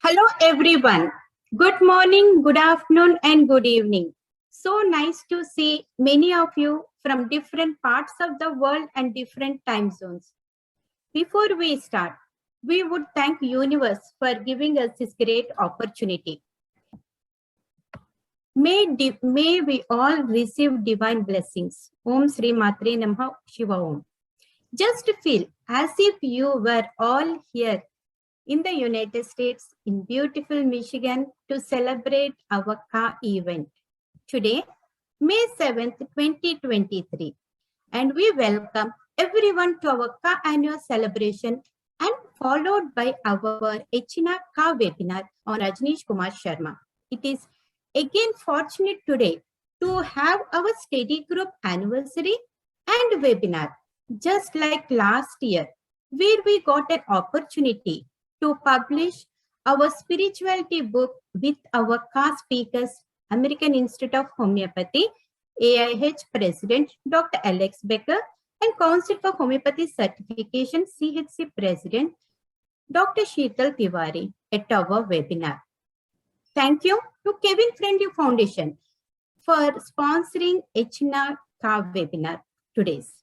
Hello everyone. Good morning, good afternoon and good evening. So nice to see many of you from different parts of the world and different time zones. Before we start, we would thank Universe for giving us this great opportunity. May we all receive divine blessings. Om Sri Matre Namaha Shiva Om. Just feel as if you were all here in the United States, in beautiful Michigan, to celebrate our KHA event. Today, May 7th, 2023, and we welcome everyone to our KHA annual celebration and followed by our ACHENA KHA webinar on Rajneesh Sharma. It is again fortunate today to have our study group anniversary and webinar, just like last year, where we got an opportunity to publish our spirituality book with our KHA speakers, American Institute of Homeopathy, AIH President Dr. Alex Becker, and Council for Homeopathy Certification, CHC President Dr. Sheetal Tiwari at our webinar. Thank you to Kevin Friendly Foundation for sponsoring ACHENA KHA webinar today's.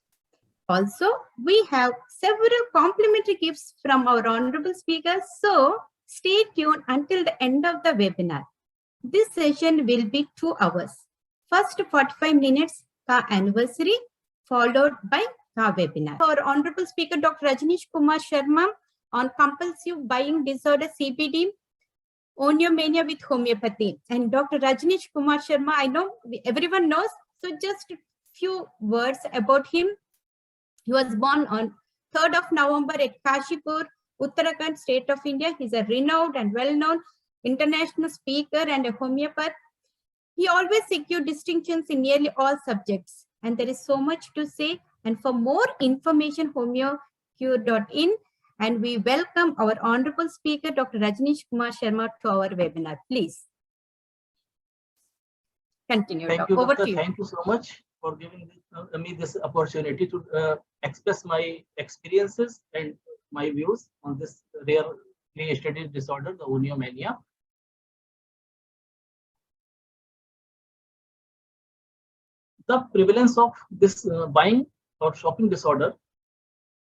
Also, we have several complimentary gifts from our honorable speakers, so stay tuned until the end of the webinar. This session will be 2 hours. First 45 minutes KHA anniversary, followed by KHA webinar. Our honorable speaker Dr. Rajneesh Sharma on compulsive buying disorder CBD, Oniomania with homeopathy. And Dr. Rajneesh Sharma, I know everyone knows, so just a few words about him. He was born on 3rd of November at Kashipur, Uttarakhand, state of India. He's a renowned and well-known international speaker and a homeopath. He always secured distinctions in nearly all subjects. And there is so much to say. And for more information, homeocure.in. And we welcome our honorable speaker, Dr. Rajneesh Sharma, to our webinar. Please continue. Thank you, Over Doctor. to you. Thank you so much for giving me this opportunity to express my experiences and my views on this rarely studied disorder, the Oniomania. The prevalence of this buying or shopping disorder,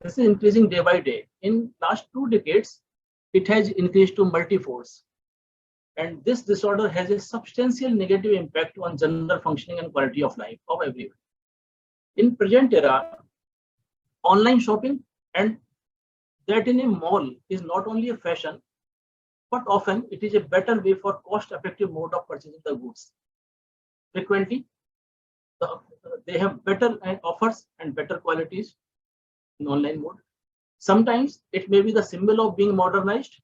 this is increasing day by day. In last 2 decades, it has increased to multi-folds. And this disorder has a substantial negative impact on general functioning and quality of life of everyone. In present era, online shopping and that in a mall is not only a fashion, but often it is a better way for cost-effective mode of purchasing the goods. Frequently, they have better offers and better qualities in online mode. Sometimes it may be the symbol of being modernized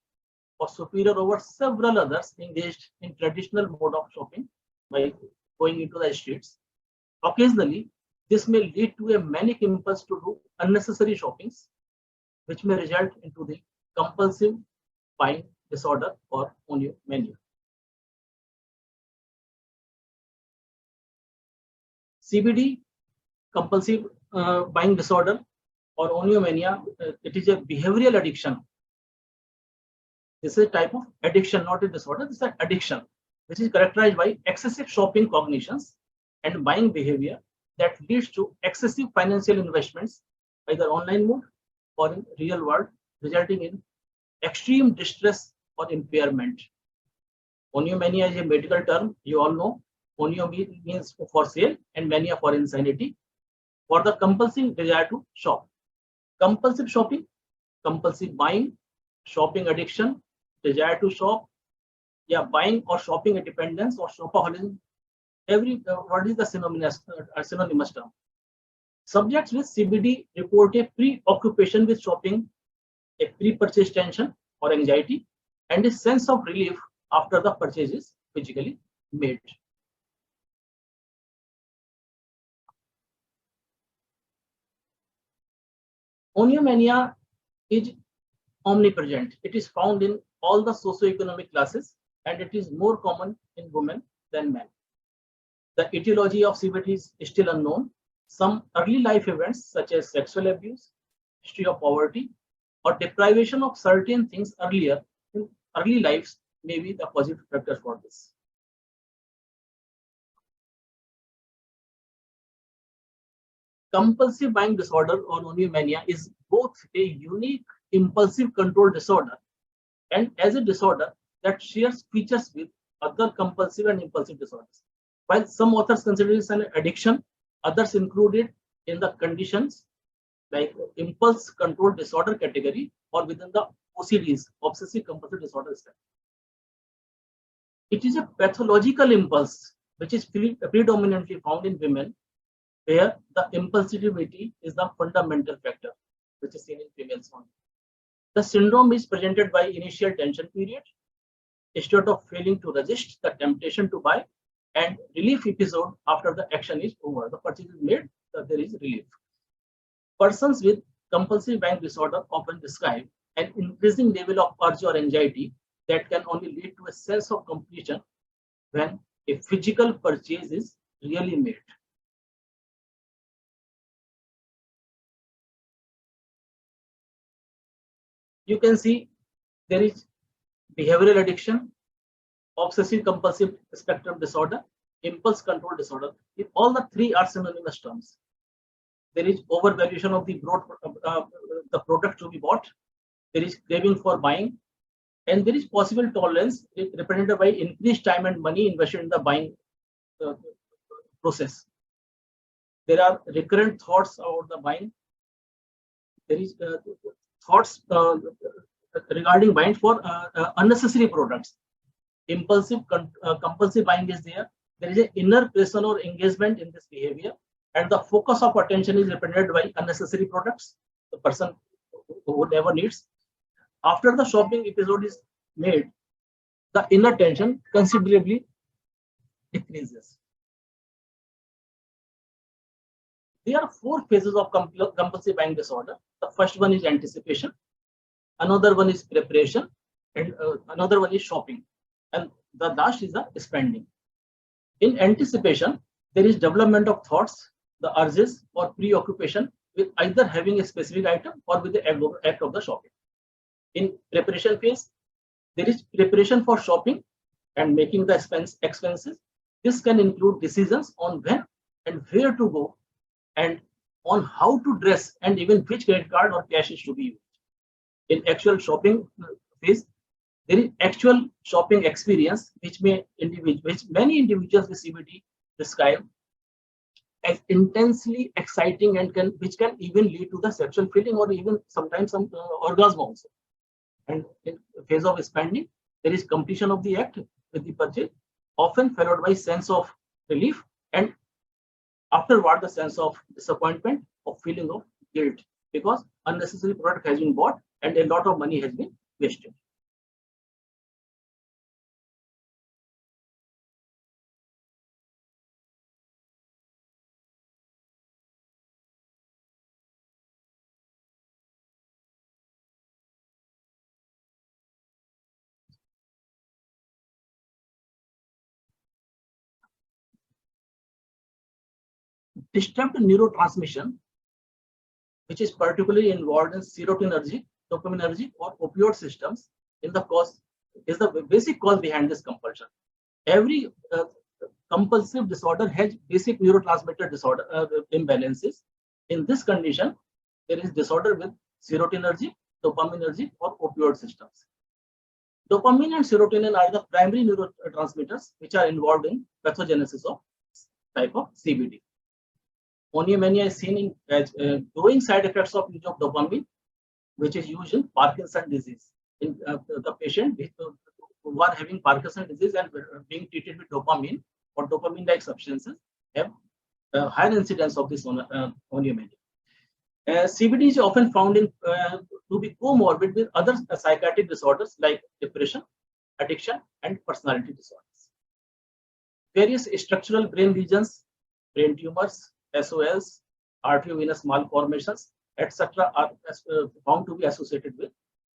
or superior over several others engaged in traditional mode of shopping by going into the streets. Occasionally, this may lead to a manic impulse to do unnecessary shoppings, which may result into the compulsive buying disorder or Oniomania. CBD, compulsive buying disorder or Oniomania, it is a behavioral addiction. This is a type of addiction, not a disorder. This is an addiction, which is characterized by excessive shopping cognitions and buying behavior that leads to excessive financial investments, either online mode or in real world, resulting in extreme distress or impairment. Oniomania is a medical term. You all know. Onio means for sale and mania for insanity. For the compulsive desire to shop. Compulsive shopping, compulsive buying, shopping addiction, desire to shop, buying or shopping a dependence or shopaholism what is the synonymous term? Subjects with CBD report a preoccupation with shopping, a pre-purchase tension or anxiety, and a sense of relief after the purchase is physically made. Oniomania is omnipresent. It is found in all the socioeconomic classes, and it is more common in women than men. The etiology of CBD is still unknown. Some early life events such as sexual abuse, history of poverty, or deprivation of certain things earlier in early lives may be the positive factors for this. Compulsive buying disorder or oniomania is both a unique impulsive control disorder and as a disorder that shares features with other compulsive and impulsive disorders. While some authors consider this an addiction, others include it in the conditions like impulse control disorder category or within the OCDs, obsessive compulsive disorder spectrum. It is a pathological impulse which is predominantly found in women, where the impulsivity is the fundamental factor, which is seen in females only. The syndrome is presented by initial tension period, a state of failing to resist the temptation to buy, and relief episode after the action is over. The purchase is made, there is relief. Persons with compulsive buying disorder often describe an increasing level of urge or anxiety that can only lead to a sense of completion when a physical purchase is really made. You can see there is behavioral addiction, obsessive compulsive spectrum disorder, impulse control disorder. If all the three are synonymous terms. There is overvaluation of the product to be bought. There is craving for buying, and there is possible tolerance represented by increased time and money invested in the buying process. There are recurrent thoughts about the buying. There is thoughts regarding buying for unnecessary products. Impulsive compulsive buying is there. There is an inner pressure or engagement in this behavior, and the focus of attention is represented by unnecessary products. The person who never needs. After the shopping episode is made, the inner tension considerably decreases. There are four phases of compulsive buying disorder. The first one is anticipation, another one is preparation, and another one is shopping, and the last is the spending. In anticipation, there is development of thoughts, the urges, or preoccupation with either having a specific item or with the act of the shopping. In preparation phase, there is preparation for shopping and making the expenses. This can include decisions on when and where to go, and on how to dress, and even which credit card or cash is to be used. In actual shopping phase, there is actual shopping experience, which many individuals with CBD describe as intensely exciting and which can even lead to the sexual feeling or even sometimes some orgasm also. And in the phase of spending, there is completion of the act with the purchase, often followed by sense of relief, and afterward the sense of disappointment or feeling of guilt because unnecessary product has been bought and a lot of money has been wasted. Disturbed neurotransmission, which is particularly involved in serotonergic, dopaminergic, or opioid systems, in the cause is the basic cause behind this compulsion. Every compulsive disorder has basic neurotransmitter disorder imbalances. In this condition, there is disorder with serotonergic, dopaminergic, or opioid systems. Dopamine and serotonin are the primary neurotransmitters which are involved in pathogenesis of type of CBD. Oniomania is seen in as growing side effects of use of dopamine, which is used in Parkinson's disease. In the patient who are having Parkinson's disease and being treated with dopamine, or dopamine-like substances have a higher incidence of this oniomania. CBD is often found in to be comorbid with other psychiatric disorders like depression, addiction, and personality disorders. Various structural brain lesions, brain tumors, SOLs, arteriovenous malformations, etc., are found to be associated with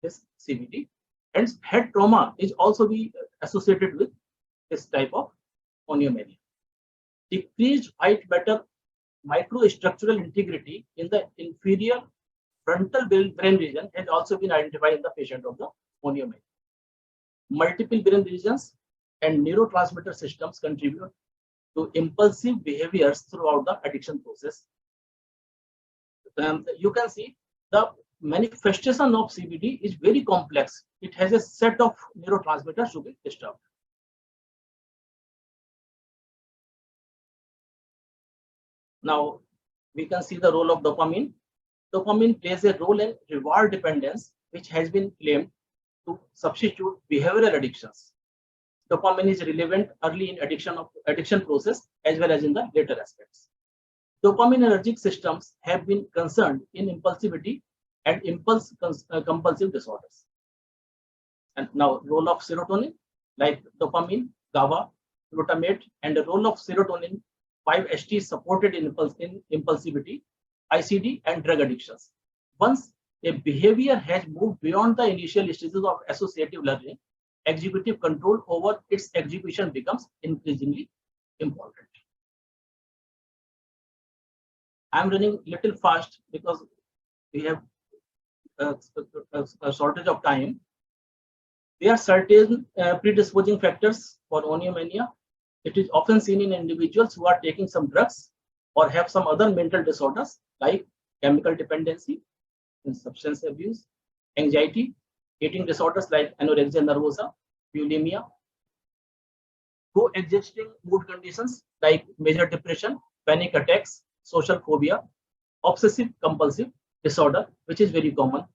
this CBD. And head trauma is also be associated with this type of oniomania. Decreased white matter microstructural integrity in the inferior frontal brain region has also been identified in the patient of the oniomania. Multiple brain regions and neurotransmitter systems contribute to impulsive behaviors throughout the addiction process. You can see the manifestation of CBD is very complex. It has a set of neurotransmitters to be disturbed. Now we can see the role of dopamine. Dopamine plays a role in reward dependence, which has been claimed to substitute behavioral addictions. Dopamine is relevant early in addiction process as well as in the later aspects. Dopaminergic systems have been concerned in impulsivity and compulsive disorders. And now role of serotonin, like dopamine, GABA, glutamate, and the role of serotonin 5-HT supported in impulsivity, ICD, and drug addictions. Once a behavior has moved beyond the initial stages of associative learning, executive control over its execution becomes increasingly important. I'm running a little fast because we have a shortage of time. There are certain predisposing factors for oniomania. It is often seen in individuals who are taking some drugs or have some other mental disorders like chemical dependency and substance abuse, anxiety, eating disorders like anorexia nervosa, bulimia, coexisting mood conditions like major depression, panic attacks, social phobia, obsessive compulsive disorder, which is very common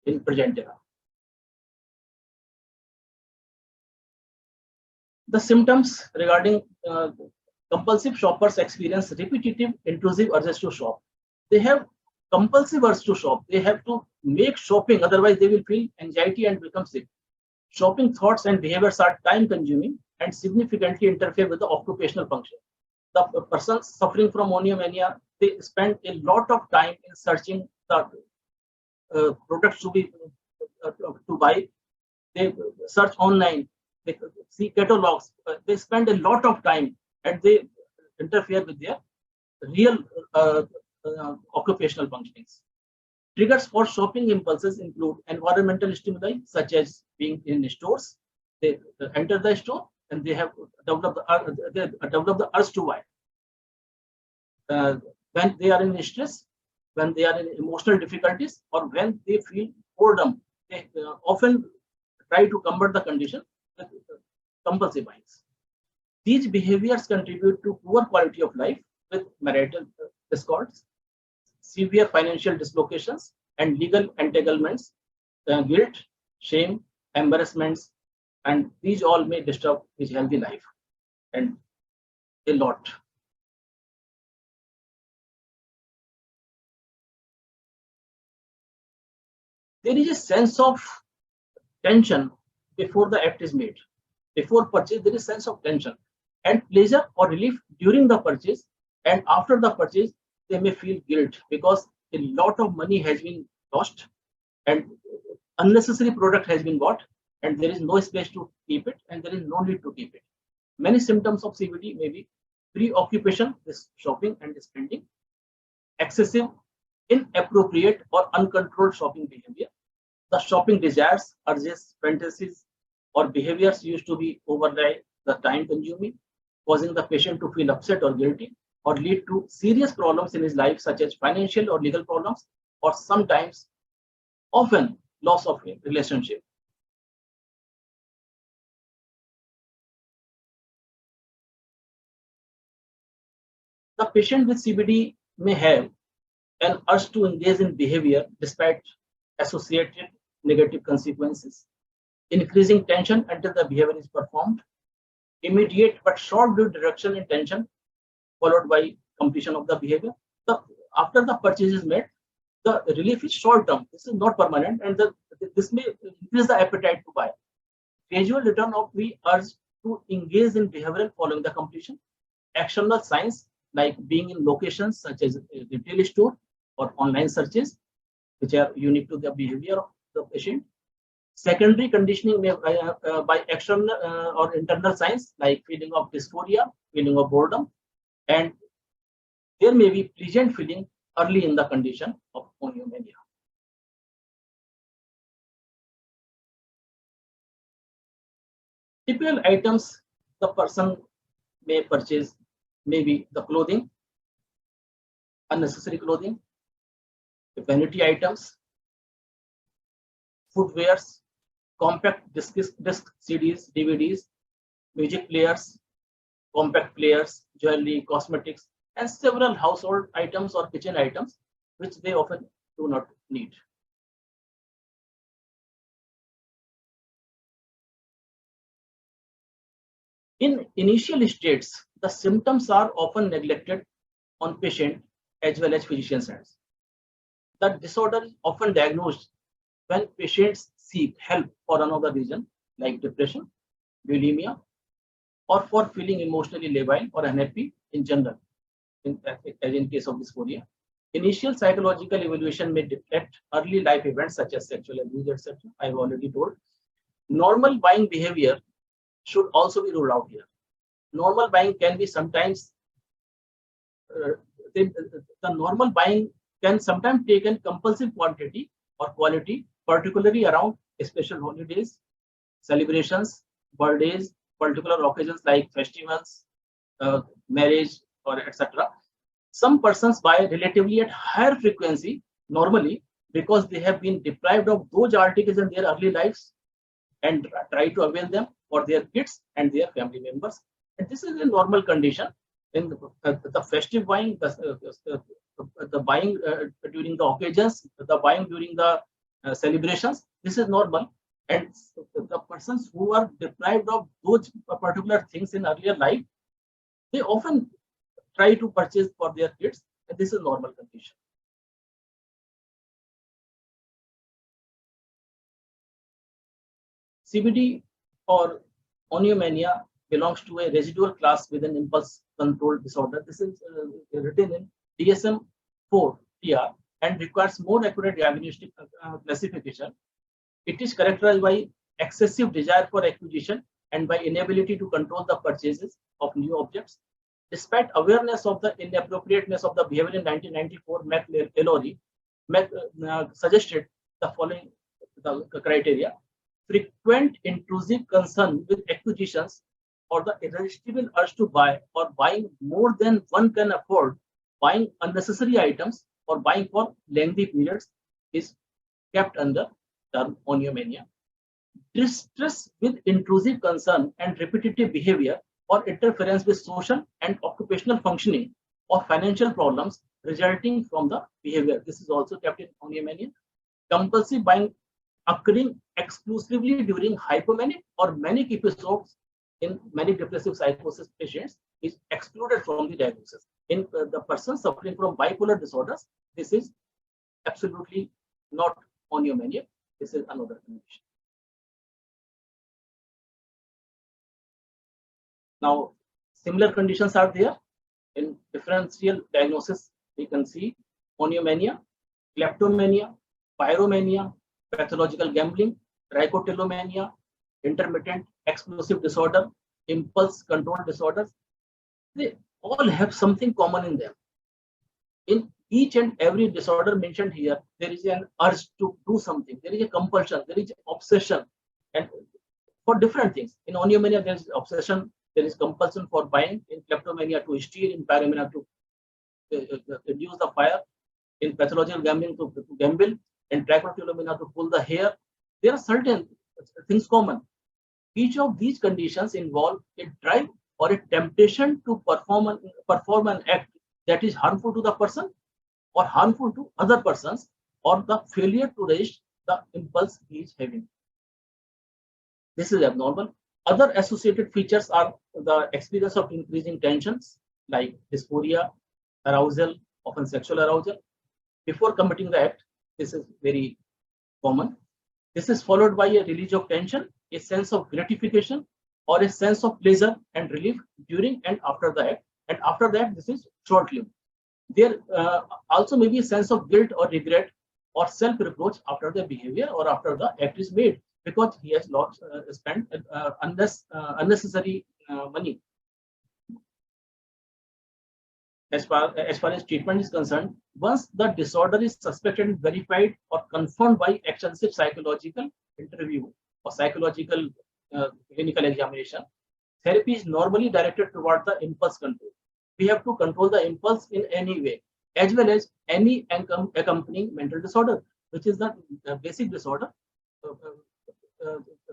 in present era. The symptoms regarding compulsive shoppers experience repetitive, intrusive urges to shop. They have compulsive urge to shop. They have to make shopping, otherwise they will feel anxiety and become sick. Shopping thoughts and behaviors are time-consuming and significantly interfere with the occupational function. The persons suffering from oniomania, they spend a lot of time in searching the products to buy. They search online. They see catalogs, they spend a lot of time and they interfere with their real occupational functionings. Triggers for shopping impulses include environmental stimuli such as being in stores. They enter the store and they have developed the urge to buy. When they are in stress, when they are in emotional difficulties, or when they feel boredom, they often try to combat the condition with compulsive buyings. These behaviors contribute to poor quality of life with marital discords, severe financial dislocations, and legal entanglements, guilt, shame, embarrassments, and these all may disturb his healthy life and a lot. There is a sense of tension before the act is made. Before purchase, there is a sense of tension and pleasure or relief during the purchase, and after the purchase, they may feel guilt because a lot of money has been lost and unnecessary product has been bought, and there is no space to keep it and there is no need to keep it. Many symptoms of CBD may be preoccupation with shopping and spending, excessive, inappropriate, or uncontrolled shopping behavior. The shopping desires, urges, fantasies, or behaviors used to be override the time consuming, causing the patient to feel upset or guilty, or lead to serious problems in his life, such as financial or legal problems, or sometimes, often, loss of relationship. The patient with CBD may have an urge to engage in behavior despite associated negative consequences, increasing tension until the behavior is performed, immediate but short-lived reduction in tension, followed by completion of the behavior. After the purchase is made, the relief is short-term. This is not permanent, and this may increase the appetite to buy. Gradual return of the urge to engage in behavioral following the completion. External signs like being in locations such as a retail store or online searches, which are unique to the behavior of the patient. Secondary conditioning may, by external or internal signs like feeling of dysphoria, feeling of boredom, and there may be pleasant feeling early in the condition of oniomania. Typical items the person may purchase may be the clothing, unnecessary clothing, vanity items, footwears, compact disc CDs, DVDs, music players, compact players, jewelry, cosmetics, and several household items or kitchen items which they often do not need. In initial states, the symptoms are often neglected on patient as well as physician's hands. The disorder is often diagnosed when patients seek help for another reason like depression, bulimia, or for feeling emotionally labile or unhappy in general, as in case of dysphoria. Initial psychological evaluation may detect early life events such as sexual abuse, etc. I've already told. Normal buying behavior should also be ruled out here. Normal buying can be sometimes, the normal buying can sometimes take in compulsive quantity or quality, particularly around special holidays, celebrations, birthdays, particular occasions like festivals, marriage, or etc. Some persons buy relatively at higher frequency normally because they have been deprived of those articles in their early lives and try to avail them for their kids and their family members. And this is a normal condition. In the festive buying, the buying during the occasions, the buying during the celebrations, this is normal. And the persons who are deprived of those particular things in earlier life, they often try to purchase for their kids, and this is normal condition. CBD or oniomania belongs to a residual class within impulse control disorder. This is written in DSM-4 TR and requires more accurate diagnostic classification. It is characterized by excessive desire for acquisition and by inability to control the purchases of new objects. Despite awareness of the inappropriateness of the behavior in 1994, McElroy suggested the following criteria: frequent intrusive concern with acquisitions, or the irresistible urge to buy, or buying more than one can afford, buying unnecessary items, or buying for lengthy periods is kept under term oniomania. Distress with intrusive concern and repetitive behavior or interference with social and occupational functioning or financial problems resulting from the behavior. This is also kept in oniomania. Compulsive buying occurring exclusively during hypomanic or manic episodes in manic depressive psychosis patients is excluded from the diagnosis. In the person suffering from bipolar disorders, this is absolutely not oniomania. This is another condition. Now, similar conditions are there in differential diagnosis. We can see oniomania, kleptomania, pyromania, pathological gambling, trichotillomania, intermittent explosive disorder, impulse control disorders. They all have something common in them. In each and every disorder mentioned here, there is an urge to do something. There is a compulsion. There is obsession, and for different things. In oniomania, there is obsession. There is compulsion for buying. In kleptomania, to steal. In pyromania, to reduce the fire. In pathological gambling, to gamble. In trichotillomania, to pull the hair. There are certain things common. Each of these conditions involve a drive or a temptation to perform an act that is harmful to the person or harmful to other persons, or the failure to resist the impulse he is having. This is abnormal. Other associated features are the experience of increasing tensions like dysphoria, arousal, often sexual arousal. Before committing the act, this is very common. This is followed by a release of tension, a sense of gratification, or a sense of pleasure and relief during and after the act. And after that, this is short-lived. There also may be a sense of guilt or regret or self-reproach after the behavior or after the act is made, because he has spent unnecessary money. As far as treatment is concerned, once the disorder is suspected and verified or confirmed by extensive psychological interview or psychological clinical examination, therapy is normally directed toward the impulse control. We have to control the impulse in any way, as well as any accompanying mental disorder, which is the basic disorder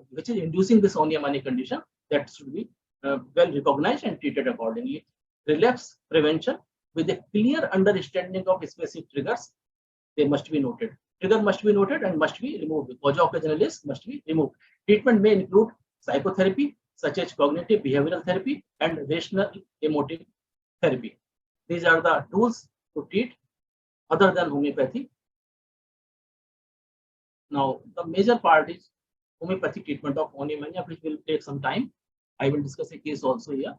which is inducing this Oniomania condition, that should be well recognized and treated accordingly. Relapse prevention with a clear understanding of specific triggers, they must be noted. Trigger must be noted and must be removed. Causa occasionalis must be removed. Treatment may include psychotherapy, such as cognitive behavioral therapy and rational emotive therapy. These are the tools to treat other than homeopathy. Now, the major part is homeopathic treatment of Oniomania, which will take some time. I will discuss a case also here.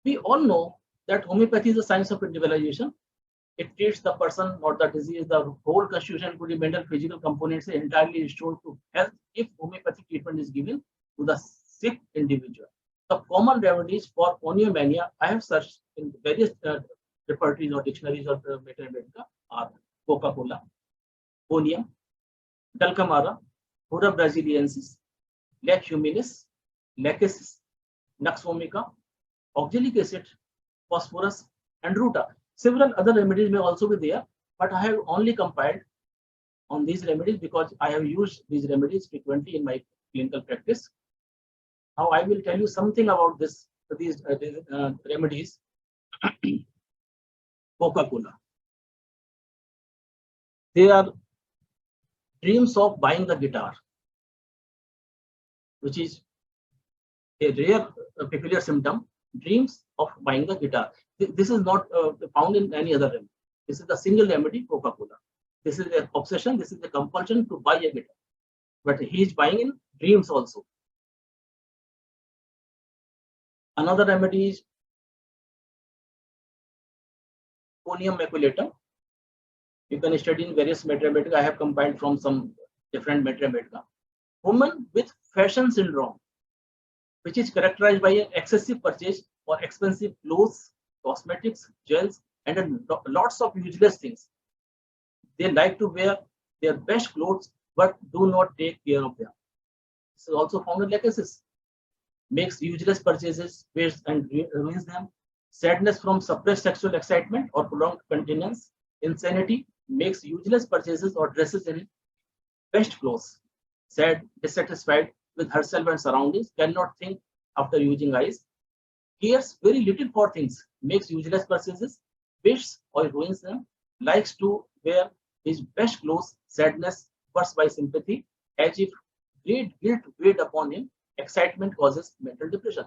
We all know that homeopathy is a science of individualization. It treats the person, not the disease. The whole constitution, including mental, physical components, is entirely restored to health if homeopathic treatment is given to the sick individual. The common remedies for Oniomania, I have searched in various repertories or dictionaries of Medica, are Coca-Cola, Onium, Dulcamara, Hura brasiliensis, Lec humilis, Lachesis, Nux vomica, oxalic acid, phosphorus, and ruta. Several other remedies may also be there, but I have only compiled on these remedies because I have used these remedies frequently in my clinical practice. Now I will tell you something about these remedies. Coca-Cola. They are dreams of buying the guitar, which is a rare peculiar symptom. Dreams of buying the guitar. This is not found in any other remedy. This is the single remedy, Coca-Cola. This is an obsession. This is a compulsion to buy a guitar. But he is buying in dreams also. Another remedy is Onium maculatum. You can study in various Medica. I have compiled from some different Medica. Women with fashion syndrome, which is characterized by an excessive purchase or expensive clothes, cosmetics, gels, and lots of useless things. They like to wear their best clothes, but do not take care of them. This is also found in Lachesis. Makes useless purchases, wastes and ruins them. Sadness from suppressed sexual excitement or prolonged continence. Insanity makes useless purchases or dresses in best clothes. Sad, dissatisfied with herself and surroundings, cannot think after using eyes. Cares very little for things, makes useless purchases, wastes or ruins them. Likes to wear his best clothes. Sadness burst by sympathy, as if great guilt weighed upon him. Excitement causes mental depression.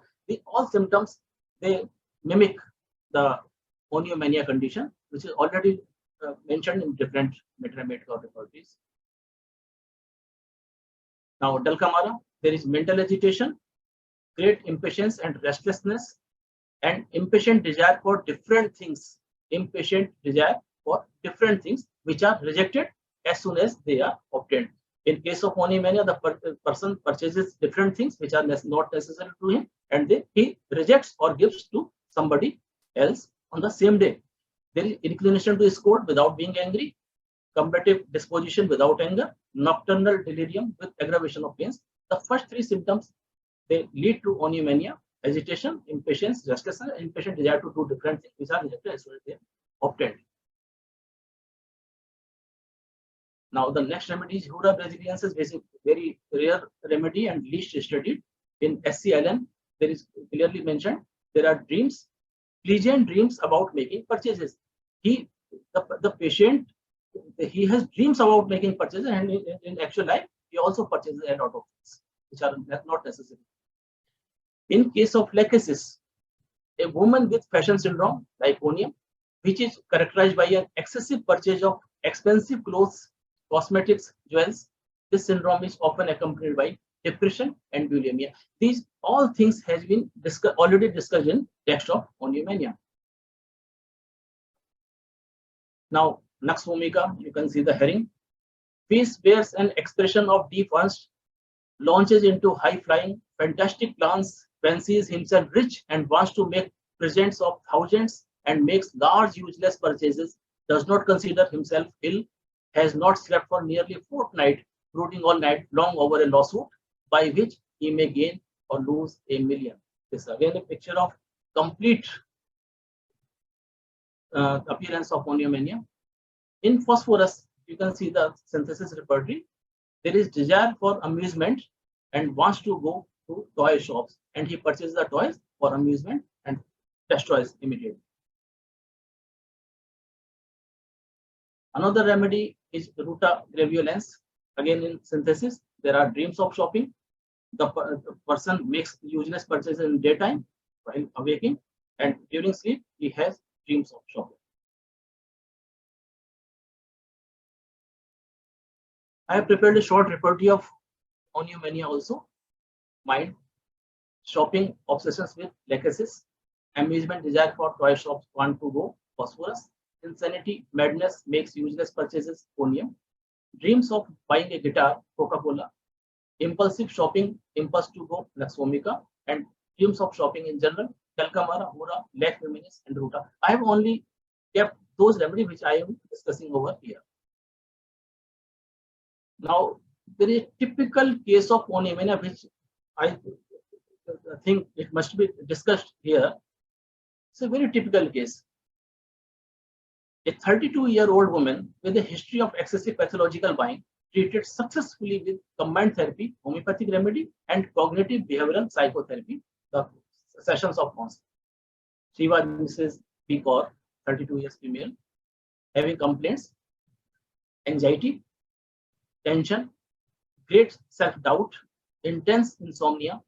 All symptoms, they mimic the Oniomania condition, which is already mentioned in different Medica repertories. Now, Dulcamara, there is mental agitation, great impatience and restlessness, and impatient desire for different things. Impatient desire for different things which are rejected as soon as they are obtained. In case of Oniomania, the person purchases different things which are not necessary to him, and he rejects or gives to somebody else on the same day. There is inclination to scold without being angry, combative disposition without anger, nocturnal delirium with aggravation of pains. The first three symptoms, they lead to Oniomania: agitation, impatience, restlessness, and impatient desire to do different things which are rejected as soon as they are obtained. Now, the next remedy is Hura brasiliensis, which is a very rare remedy and least studied. In SCLN, there is clearly mentioned there are dreams, pleasant dreams about making purchases. The patient, he has dreams about making purchases, and in actual life, he also purchases a lot of things. which are not necessary. In case of lachesis, a woman with fashion syndrome, like Onium, which is characterized by an excessive purchase of expensive clothes, cosmetics, jewels, this syndrome is often accompanied by depression and bulimia. These all things has been already discussed in text of Oniomania. Now, Nux vomica, you can see the herring. Fish bears an expression of deep angst, launches into high-flying, fantastic plans, fancies himself rich and wants to make presents of thousands and makes large useless purchases, does not consider himself ill, has not slept for nearly a fortnight, brooding all night long over a lawsuit by which he may gain or lose $1 million. This is again a picture of complete appearance of Oniomania. In phosphorus, you can see the synthesis repertory. There is desire for amusement and wants to go to toy shops, and he purchases the toys for amusement and destroys immediately. Another remedy is ruta graveolens. Again, in synthesis, there are dreams of shopping. The person makes useless purchases in daytime while awaking, and during sleep, he has dreams of shopping. I have prepared a short repertory of Oniomania also. Mind, shopping, obsessions with lachesis, amusement, desire for toy shops, want to go, phosphorus, insanity, madness, makes useless purchases, Onium, dreams of buying a guitar, Coca-Cola, impulsive shopping, impulse to go, Nux vomica, and dreams of shopping in general, Calcamara, Hura, lac feminis, and ruta. I have only kept those remedies which I am discussing over here. Now, there is a typical case of Oniomania which I think it must be discussed here. It's a very typical case. A 32-year-old woman with a history of excessive pathological buying, treated successfully with combined therapy, homeopathic remedy, and cognitive behavioral psychotherapy, the sessions of counseling. She was Mrs. B. Kaur, 32 years female, having complaints, anxiety, tension, great self-doubt, intense insomnia,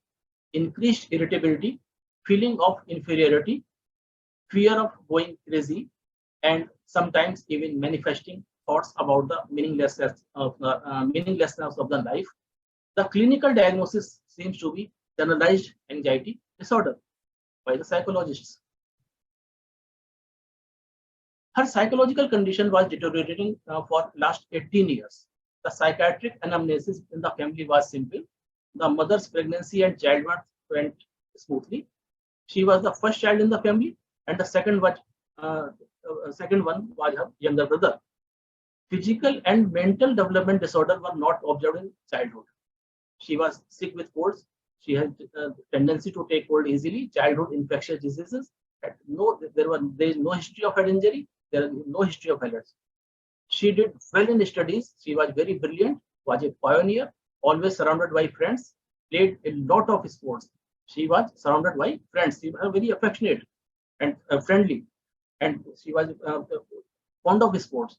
increased irritability, feeling of inferiority, fear of going crazy, and sometimes even manifesting thoughts about the meaninglessness of the life. The clinical diagnosis seems to be generalized anxiety disorder by the psychologists. Her psychological condition was deteriorating for last 18 years. The psychiatric anamnesis in the family was simple. The mother's pregnancy and childbirth went smoothly. She was the first child in the family, and the second one was her younger brother. Physical and mental development disorder were not observed in childhood. She was sick with colds. She had a tendency to take cold easily. Childhood infectious diseases. There is no history of head injury. There is no history of allergy. She did well in studies. She was very brilliant. Was a pioneer. Always surrounded by friends. Played a lot of sports. She was surrounded by friends. She was very affectionate and friendly, and she was fond of sports.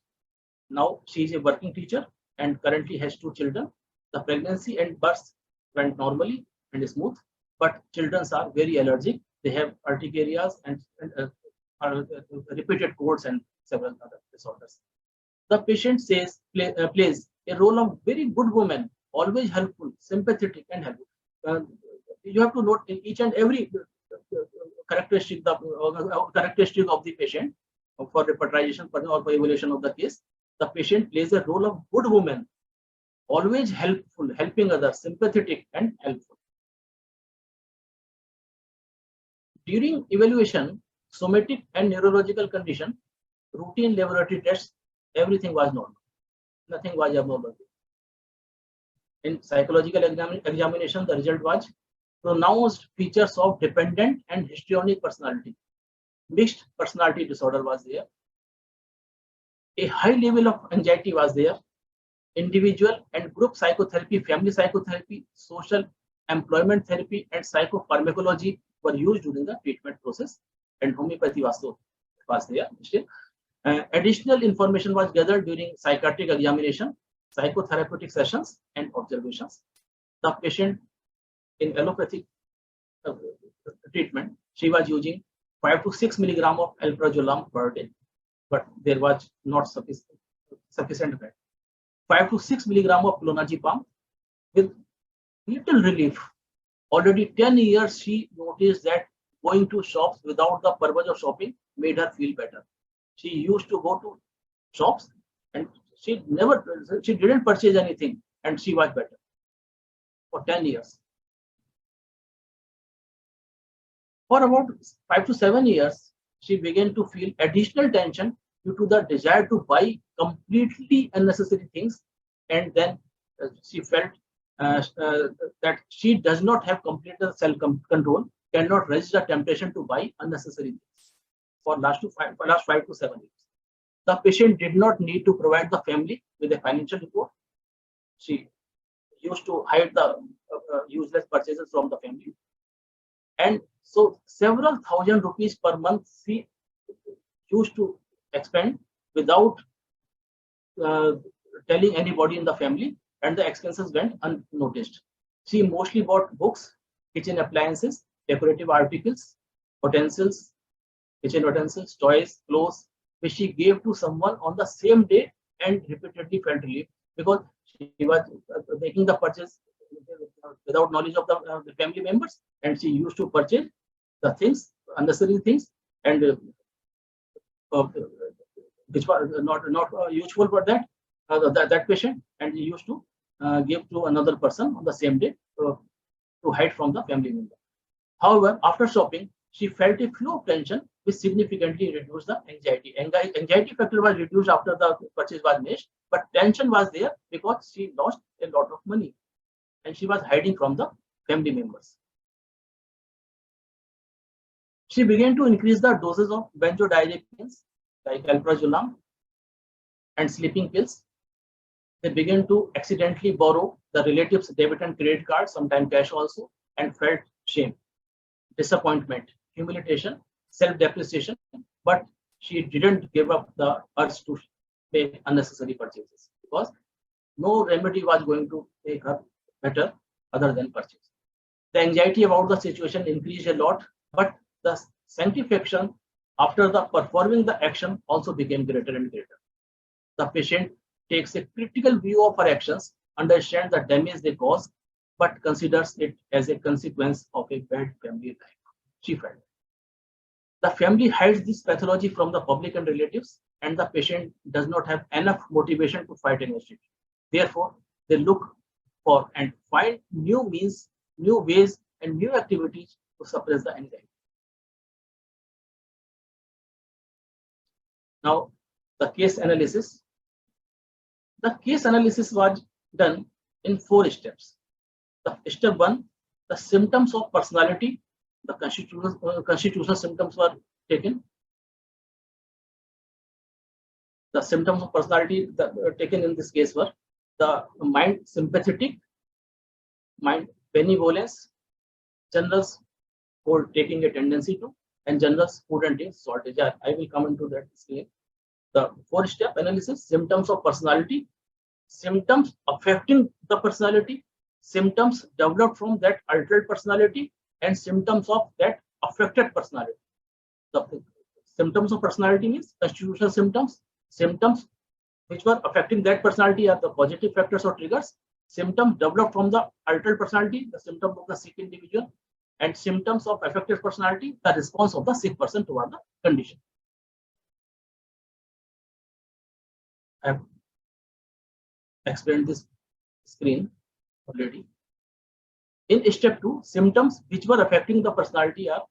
Now she is a working teacher and currently has 2 children. The pregnancy and birth went normally and smooth, but children are very allergic. They have urticarias and repeated colds and several other disorders. The patient plays a role of very good woman, always helpful, sympathetic, and helpful. You have to note each and every characteristic of the patient for repertorization or for evaluation of the case. The patient plays a role of good woman, always helpful, helping others, sympathetic, and helpful. During evaluation, somatic and neurological condition, routine laboratory tests, everything was normal. Nothing was abnormal. In psychological examination, the result was pronounced features of dependent and histrionic personality. Mixed personality disorder was there. A high level of anxiety was there. Individual and group psychotherapy, family psychotherapy, social employment therapy, and psychopharmacology were used during the treatment process, and homeopathy was there still. Additional information was gathered during psychiatric examination, psychotherapeutic sessions, and observations. The patient in allopathic treatment, she was using 5 to 6 milligram of alprazolam per day, but there was not sufficient effect. 5 to 6 milligram of clonazepam with little relief. Already 10 years she noticed that going to shops without the purpose of shopping made her feel better. She used to go to shops and she didn't purchase anything and she was better for 10 years. For about 5 to 7 years, she began to feel additional tension due to the desire to buy completely unnecessary things, and then she felt that she does not have complete self-control, cannot resist the temptation to buy unnecessary things for last 5 to 7 years. The patient did not need to provide the family with a financial report. She used to hide the useless purchases from the family. And so several thousand rupees per month she used to expend without telling anybody in the family, and the expenses went unnoticed. She mostly bought books, kitchen appliances, decorative articles, utensils, kitchen utensils, toys, clothes, which she gave to someone on the same day and repeatedly felt relief because she was making the purchase without knowledge of the family members, and she used to purchase the things, unnecessary things, and which was not useful for that patient, and he used to give to another person on the same day to hide from the family member. However, after shopping, she felt a flow of tension which significantly reduced the anxiety. Anxiety factor was reduced after the purchase was made, but tension was there because she lost a lot of money and she was hiding from the family members. She began to increase the doses of benzodiazepines like alprazolam and sleeping pills. They began to accidentally borrow the relatives' debit and credit cards, sometimes cash also, and felt shame, disappointment, humiliation, self-depreciation, but she didn't give up the urge to make unnecessary purchases because no remedy was going to make her better other than purchase. The anxiety about the situation increased a lot, but the satisfaction after the performing the action also became greater and greater. The patient takes a critical view of her actions, understands the damage they cause, but considers it as a consequence of a bad family life. She felt. The family hides this pathology from the public and relatives, and the patient does not have enough motivation to fight against it. Therefore, they look for and find new means, new ways, and new activities to suppress the anxiety. Now, the case analysis. The case analysis was done in 4 steps. The step 1, the symptoms of personality, the constitutional symptoms were taken. The symptoms of personality that were taken in this case were the mind sympathetic, mind benevolence, generals for taking a tendency to, and generals wouldn't take salt desire. I will come into that scale. The 4-step analysis: symptoms of personality, symptoms affecting the personality, symptoms developed from that altered personality, and symptoms of that affected personality. The symptoms of personality means constitutional symptoms. Symptoms which were affecting that personality are the positive factors or triggers. Symptoms developed from the altered personality, the symptoms of the sick individual, and symptoms of affected personality, the response of the sick person toward the condition. I have explained this screen already. In step 2, symptoms which were affecting the personality are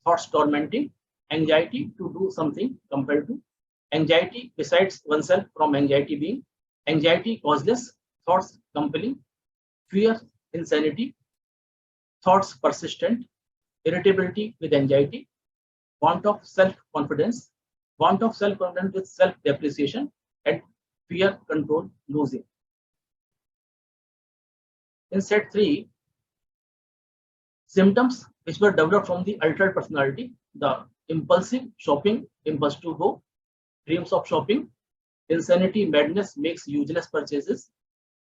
thoughts tormenting, anxiety to do something compared to, anxiety besides oneself from anxiety being, anxiety causeless, thoughts compelling, fear, insanity, thoughts persistent, irritability with anxiety, want of self-confidence with self-depreciation, and fear control losing. In set 3, symptoms which were developed from the altered personality, the impulsive shopping, impulse to go, dreams of shopping, insanity, madness, makes useless purchases,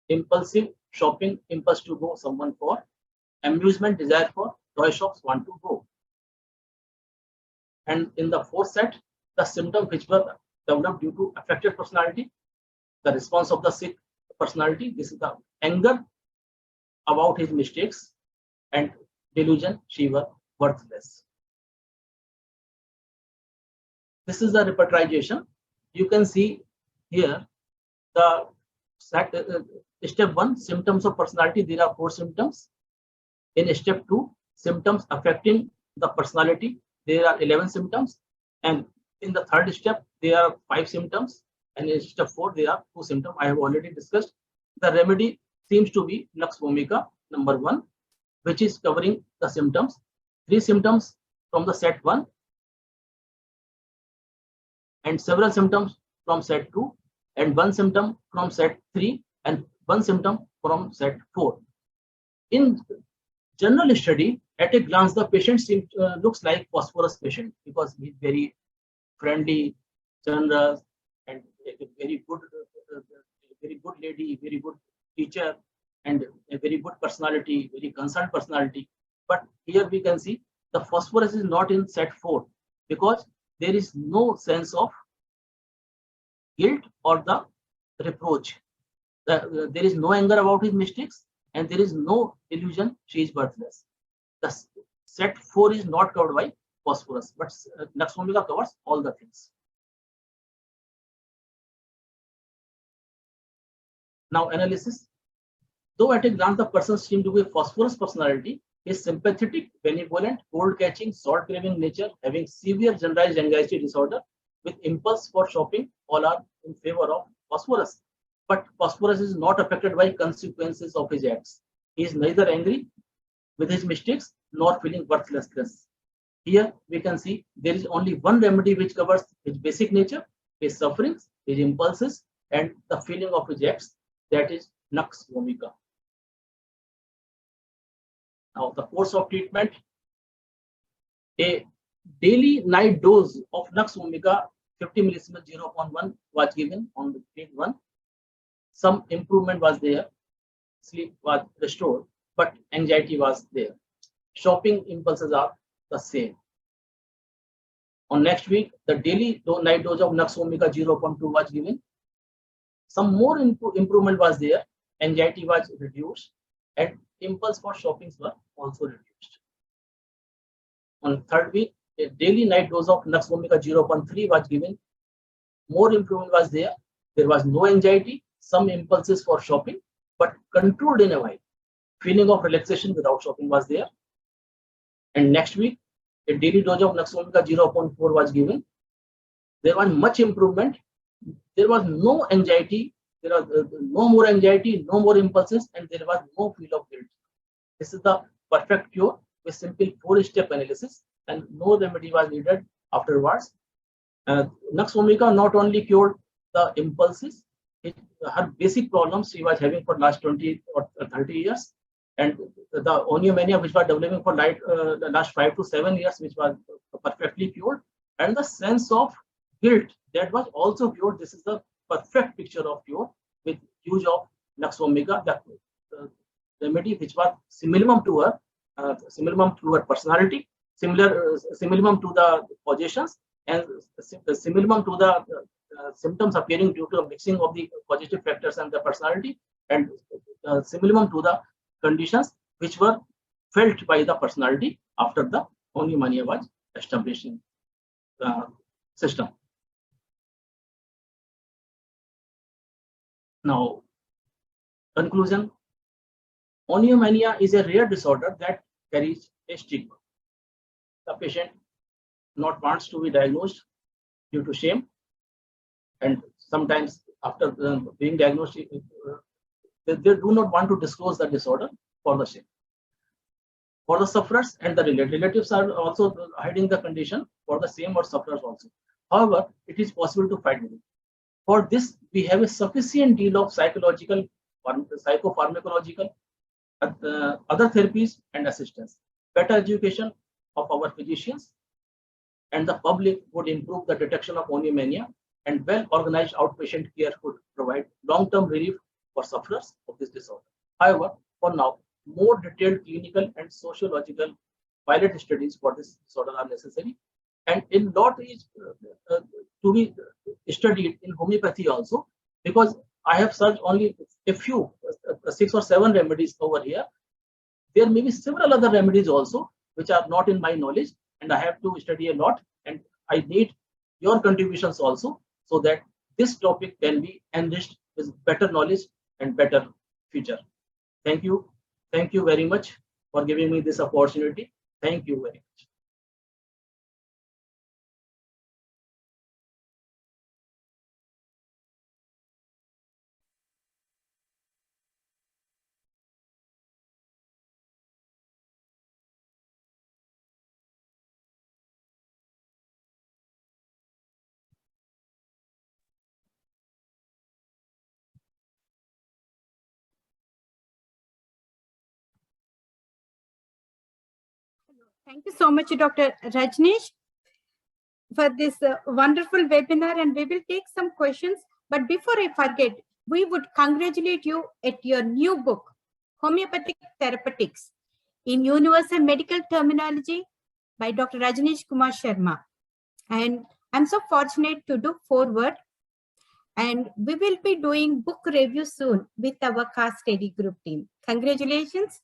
impulsive shopping, impulse to go someone for, amusement, desire for toy shops, want to go. And in the fourth set, the symptoms which were developed due to affected personality, the response of the sick personality, this is the anger about his mistakes, and delusion, she was worthless. This is the repertorization. You can see here the step 1, symptoms of personality. There are 4 symptoms. In step 2, symptoms affecting the personality. There are 11 symptoms. And in the third step, there are 5 symptoms. And in step 4, there are 2 symptoms. I have already discussed. The remedy seems to be Nux vomica, number 1, which is covering the symptoms. 3 symptoms from the set 1, and several symptoms from set 2, and 1 symptom from set 3, and 1 symptom from set 4. In general study, at a glance, the patient looks like phosphorus patient because he's very friendly, generous, and a very good lady, very good teacher, and a very good personality, very concerned personality. But here we can see the phosphorus is not in set 4 because there is no sense of guilt or the reproach. There is no anger about his mistakes, and there is no illusion she is worthless. The set 4 is not covered by phosphorus, but Nux vomica covers all the things. Now analysis. Though at a glance the person seemed to be a phosphorus personality, his sympathetic, benevolent, gold-catching, salt-craving nature, having severe generalized anxiety disorder with impulse for shopping, all are in favor of phosphorus. But phosphorus is not affected by consequences of his acts. He is neither angry with his mistakes nor feeling worthlessness. Here we can see there is only one remedy which covers his basic nature, his sufferings, his impulses, and the feeling of his acts, that is Nux vomica. Now the course of treatment: a daily night dose of Nux vomica 50 millisieverts 0.1 was given on the day 1. Some improvement was there, sleep was restored, but anxiety was there. Shopping impulses are the same. On next week, the daily night dose of Nux vomica 0.2 was given. Some more improvement was there, anxiety was reduced, and impulse for shoppings were also reduced. On third week, a daily night dose of Nux vomica 0.3 was given. More improvement was there. There was no anxiety, some impulses for shopping, but controlled in a way. Feeling of relaxation without shopping was there. And next week, a daily dose of Nux vomica 0.4 was given. There was much improvement. There was no anxiety. There was no more anxiety, no more impulses, and there was no feel of guilt. This is the perfect cure with simple 4-step analysis, and no remedy was needed afterwards. Nux vomica not only cured the impulses, her basic problems she was having for last 20 or 30 years, and the Oniomania which was developing for the last 5 to 7 years, which was perfectly cured, and the sense of guilt that was also cured. This is the perfect picture of cure with use of Nux vomica, the remedy which was simillimum to her personality, simillimum to the possessions, and simillimum to the symptoms appearing due to a mixing of the positive factors and the personality, and simillimum to the conditions which were felt by the personality after the Oniomania was establishing system. Now, conclusion: Oniomania is a rare disorder that carries a stigma. The patient not wants to be diagnosed due to shame, and sometimes after being diagnosed, they do not want to disclose the disorder for the shame. For the sufferers and the relatives are also hiding the condition for the same or sufferers also. However, it is possible to fight with it. For this, we have a sufficient deal of psychological, psychopharmacological, other therapies and assistance. Better education of our physicians and the public would improve the detection of Oniomania, and well-organized outpatient care could provide long-term relief for sufferers of this disorder. However, for now, more detailed clinical and sociological pilot studies for this disorder are necessary. And a lot is to be studied in homeopathy also, because I have searched only a few, 6 or 7 remedies over here. There may be several other remedies also which are not in my knowledge, and I have to study a lot, and I need your contributions also, so that this topic can be enriched with better knowledge and better future. Thank you. Thank you very much for giving me this opportunity. Thank you very much. Thank you so much, Dr. Rajneesh, for this wonderful webinar, and we will take some questions. But before I forget, we would congratulate you at your new book, Homeopathic Therapeutics in Universal Medical Terminology by Dr. Rajneesh Kumar Sharma. And I'm so fortunate to do forward. And we will be doing book review soon with our CAS study group team. Congratulations.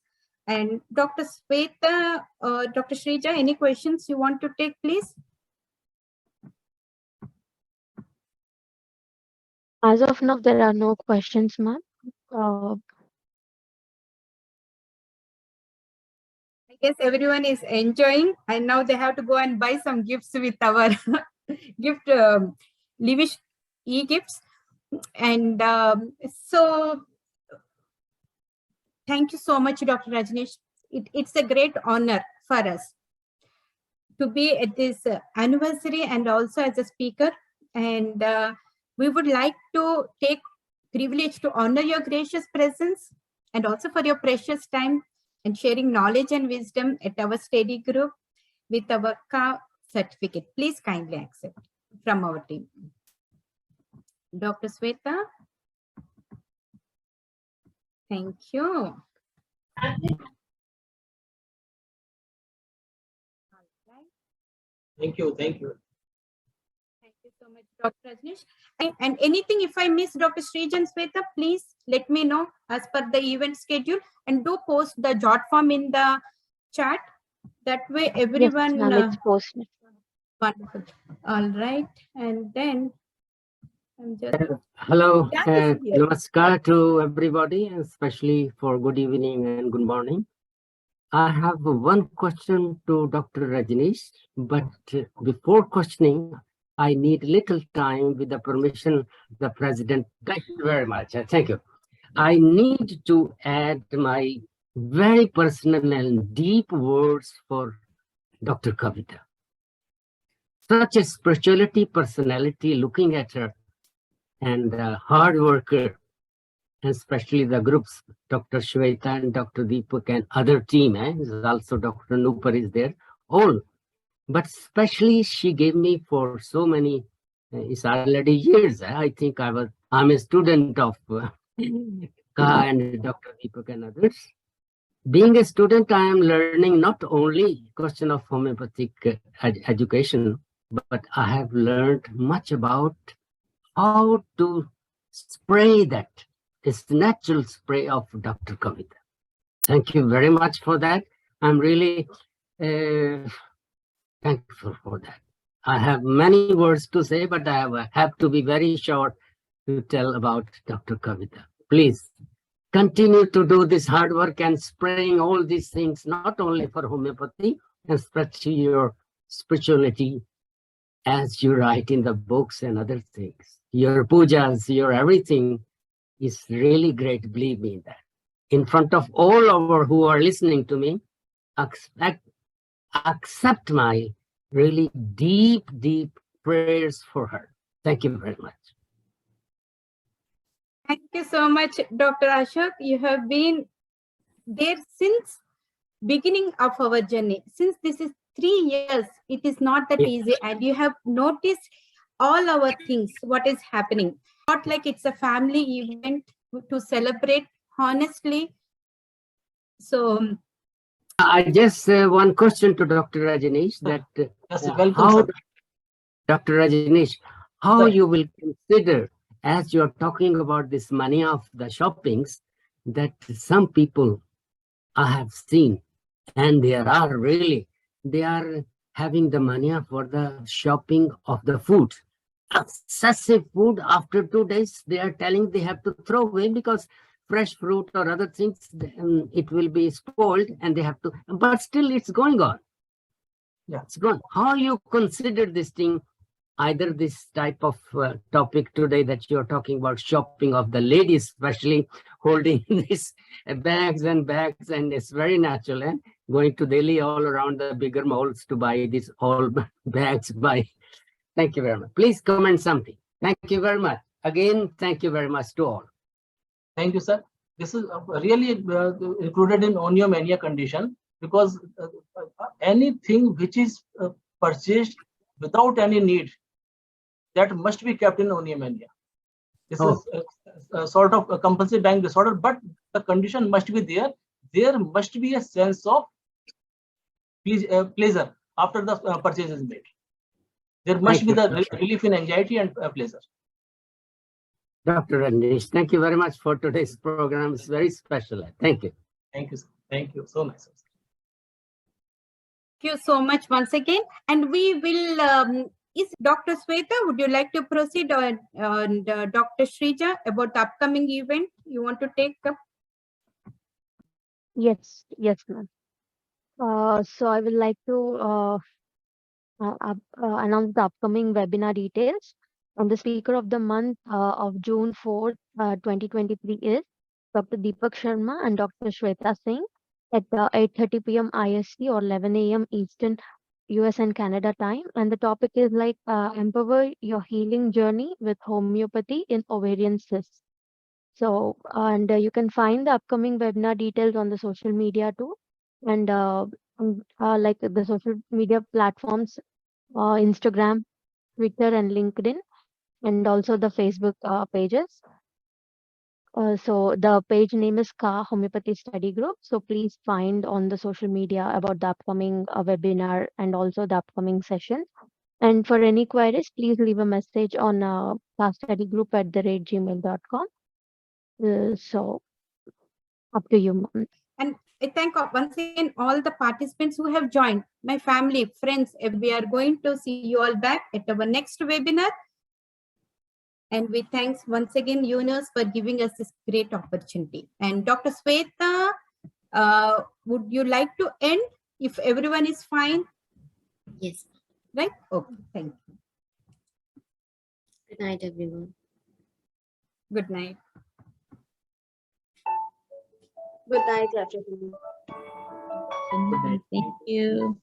And Dr. Sweta, Dr. Shrija, any questions you want to take, please? As of now, there are no questions, ma'am. I guess everyone is enjoying, and now they have to go and buy some gifts with our gift Livish e-gifts. And so thank you so much, Dr. Rajneesh. It's a great honor for us to be at this anniversary and also as a speaker. And we would like to take privilege to honor your gracious presence and also for your precious time and sharing knowledge and wisdom at our study group with our CA certificate. Please kindly accept from our team. Dr. Sweta. Thank you. Thank you. Thank you. Thank you so much, Dr. Rajneesh. And anything, if I miss Dr. Shrija and Sweta, please let me know as per the event schedule, and do post the jot form in the chat. That way everyone... Yes, it's posted. Wonderful. All right. And then I'm just... Hello, namaskar to everybody, especially for good evening and good morning. I have one question to Dr. Rajneesh, but before questioning, I need little time with the permission of the President. Thank you very much. Thank you. I need to add my very personal and deep words for Dr. Kavita. Such a spirituality personality, looking at her, and hard worker, especially the groups, Dr. Shweta and Dr. Deepak and other team, also Dr. Nupar is there, all. But especially she gave me for so many, it's already years. I think I'm a student of Ka and Dr. Deepak and others. Being a student, I am learning not only question of homeopathic education, but I have learned much about how to spray that. It's natural spray of Dr. Kavita. Thank you very much for that. I'm really thankful for that. I have many words to say, but I have to be very short to tell about Dr. Kavita. Please continue to do this hard work and spraying all these things, not only for homeopathy, and especially your spirituality, as you write in the books and other things. Your pujas, your everything is really great, believe me in that. In front of all our who are listening to me, accept my really deep, deep prayers for her. Thank you very much. Thank you so much, Dr. Ashok. You have been there since beginning of our journey. Since this is 3 years, it is not that easy, and you have noticed all our things, what is happening. Not like it's a family event to celebrate. Honestly, So I just one question to Dr. Rajneesh that Yes, welcome, how, sir. Dr. Rajneesh, how Sir. you will consider as you're talking about this money of the shoppings that some people I have seen, and there are really, they are having the money for the shopping of the food. Excessive food after 2 days, they are telling they have to throw away because fresh fruit or other things, it will be spoiled and they have to, but still it's going on. Yeah. It's going. How you consider this thing, either this type of topic today that you're talking about shopping of the ladies, especially holding these bags, and it's very natural, and going to Delhi all around the bigger malls to buy these all bags by. Thank you very much. Please comment something. Thank you very much. Again, thank you very much to all. Thank you, sir. This is really included in Oniomania condition, because anything which is purchased without any need, that must be kept in Oniomania. This is a sort of a compulsive buying disorder, but the condition must be there. There must be a sense of pleasure after the purchase is made. There must be the relief in anxiety and pleasure. Dr. Rajneesh, thank you very much for today's program. It's very special. Thank you. Thank you, sir. Thank you. So nice. Thank you so much once again. And we will, is Dr. Sweta, would you like to proceed, or Dr. Shrija about the upcoming event you want to take up? Yes, ma'am. So I would like to announce the upcoming webinar details. And the speaker of the month of June 4th, 2023 is Dr. Deepak Sharma and Dr. Shweta Singh at 8:30 p.m. IST or 11 a.m. Eastern US and Canada time. And the topic is like empower your healing journey with homeopathy in ovarian cysts. So, and you can find the upcoming webinar details on the social media too. And like the social media platforms, Instagram, Twitter, and LinkedIn, and also the Facebook pages. So the page name is KHA Homeopathy Study Group. So please find on the social media about the upcoming webinar and also the upcoming session. And for any queries, please leave a message on khastudy@gmail.com. So up to you, ma'am. And I thank once again all the participants who have joined, my family, friends. We are going to see you all back at our next webinar. And we thanks once again, Universe, for giving us this great opportunity. And Dr. Sweta, would you like to end if everyone is fine? Yes. Right? Okay, thank you. Good night, everyone. Good night. Good night, everyone. Good night. Thank you.